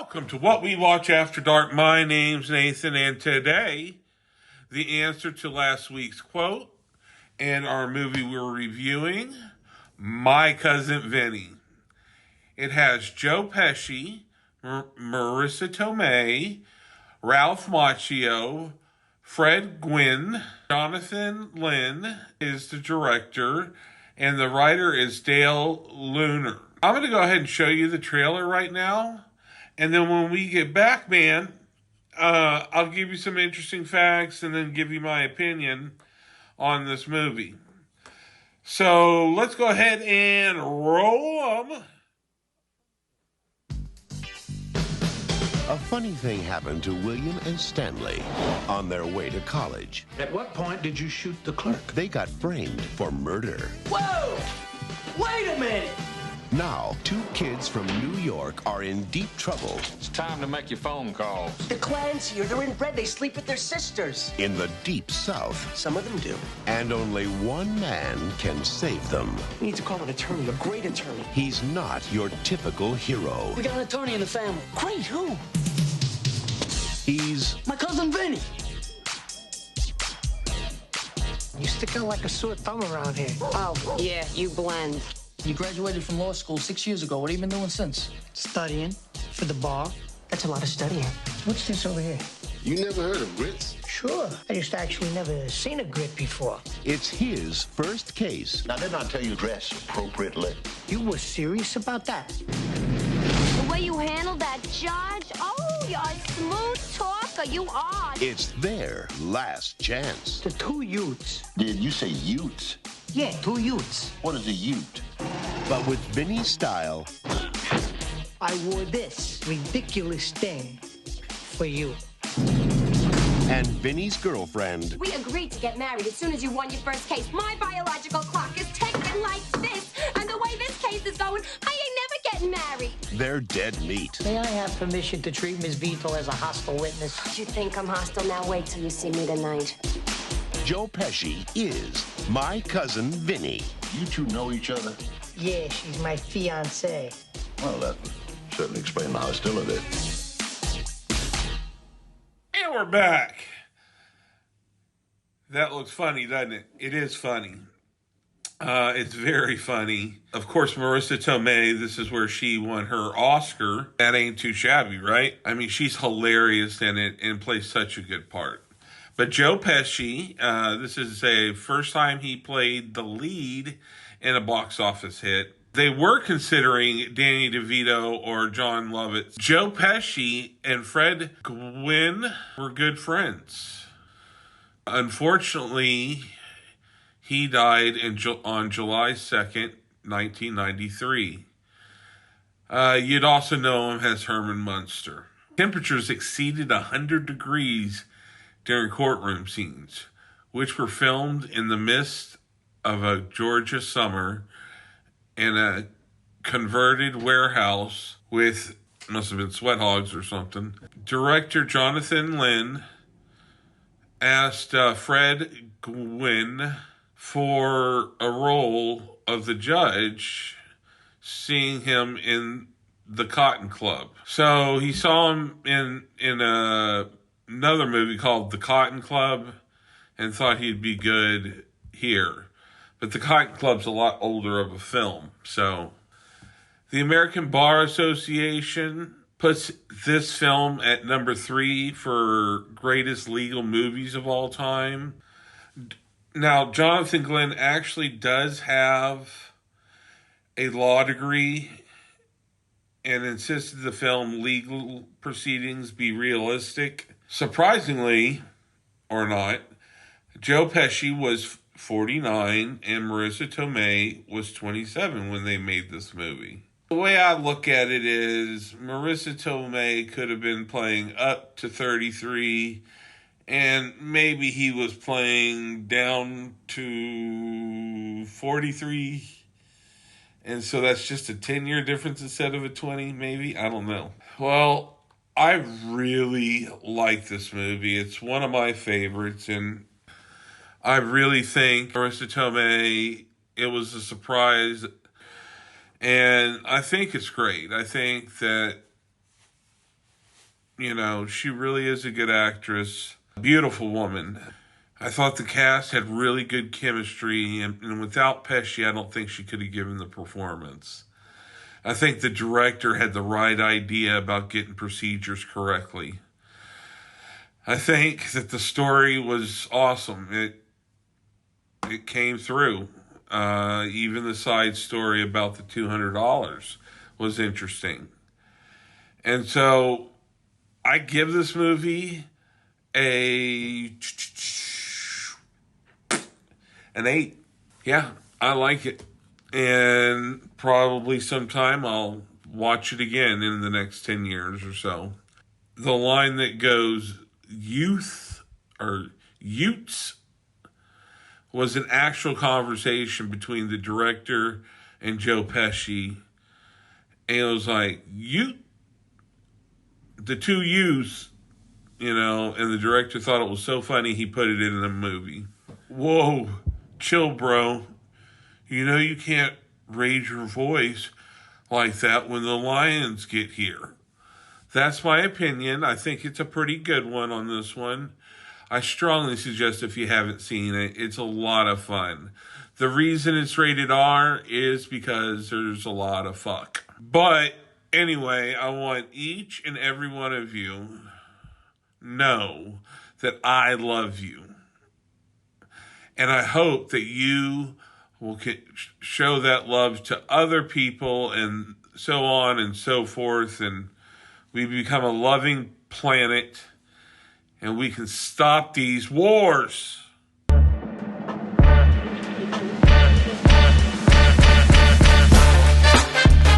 Welcome to What We Watch After Dark. My name's Nathan, and today, the answer to last week's quote and our movie we're reviewing, My Cousin Vinny. It has Joe Pesci, Marissa Tomei, Ralph Macchio, Fred Gwynne, Jonathan Lynn is the director, and the writer is Dale Luner. I'm going to go ahead and show you the trailer right now. And then when we get back, man, I'll give you some interesting facts and then give you my opinion on this movie. So let's go ahead and roll them. A funny thing happened to William and Stanley on their way to college. At what point did you shoot the clerk? They got framed for murder. Whoa! Wait a minute! Now, two kids from New York are in deep trouble. It's time to make your phone calls. The clan's here. They're inbred. They sleep with their sisters. In the deep south. Some of them do. And only one man can save them. We need to call an attorney, a great attorney. He's not your typical hero. We got an attorney in the family. Great, who? He's my cousin Vinny. You stick out like a sore thumb around here. Oh, yeah, you blend. You graduated from law school 6 years ago. What have you been doing since? Studying for the bar. That's a lot of studying. What's this over here? You never heard of grits? Sure. I just actually never seen a grit before. It's his first case. Now, didn't I tell you dress appropriately? You were serious about that? The way you handled that judge, oh, you're a smooth talker, you are. It's their last chance. The two Utes. Did you say utes? Yeah, two Utes. What is a ute? But with Vinny's style, I wore this ridiculous thing for you. And Vinny's girlfriend. We agreed to get married as soon as you won your first case. My biological clock is ticking like this, and the way this case is going, I ain't never getting married. They're dead meat. May I have permission to treat Miss Vito as a hostile witness? You think I'm hostile? Now wait till you see me tonight. Joe Pesci is My Cousin Vinny. You two know each other? Yeah, she's my fiancé. Well, that would certainly explain the hostility. And we're back. That looks funny, doesn't it? It is funny. It's very funny. Of course, Marissa Tomei, this is where she won her Oscar. That ain't too shabby, right? I mean, she's hilarious in it and plays such a good part. But Joe Pesci, this is a first time he played the lead in a box office hit. They were considering Danny DeVito or John Lovitz. Joe Pesci and Fred Gwynne were good friends. Unfortunately, he died on July 2nd, 1993. You'd also know him as Herman Munster. Temperatures exceeded 100 degrees during courtroom scenes, which were filmed in the midst of a Georgia summer in a converted warehouse with, must have been sweat hogs or something. Director Jonathan Lynn asked Fred Gwynne for a role of the judge, seeing him in The Cotton Club. So he saw him in another movie called The Cotton Club and thought he'd be good here. But The Cotton Club's a lot older of a film. So the American Bar Association puts this film at number 3 for greatest legal movies of all time. Now, Jonathan Glenn actually does have a law degree and insisted the film legal proceedings be realistic. Surprisingly, or not, Joe Pesci was 49 and Marissa Tomei was 27 when they made this movie. The way I look at it is Marissa Tomei could have been playing up to 33 and maybe he was playing down to 43. And so that's just a 10-year difference instead of a 20, maybe? I don't know. Well, I really like this movie. It's one of my favorites, and I really think Marissa Tomei, it was a surprise, and I think it's great. I think that You know, she really is a good actress. Beautiful woman. I thought the cast had really good chemistry, and without Pesci, I don't think she could have given the performance. I think the director had the right idea about getting procedures correctly. I think that the story was awesome. It came through. Even the side story about the $200 was interesting. And so I give this movie an 8. Yeah, I like it. And probably sometime I'll watch it again in the next 10 years or so. The line that goes, youth or Utes, was an actual conversation between the director and Joe Pesci. And it was like, the two youths, you know, and the director thought it was so funny he put it in the movie. Whoa, chill, bro. You know you can't raise your voice like that when the lions get here. That's my opinion. I think it's a pretty good one on this one. I strongly suggest if you haven't seen it, it's a lot of fun. The reason it's rated R is because there's a lot of fuck. But anyway, I want each and every one of you know that I love you. And I hope that you will show that love to other people and so on and so forth. And we become a loving planet and we can stop these wars.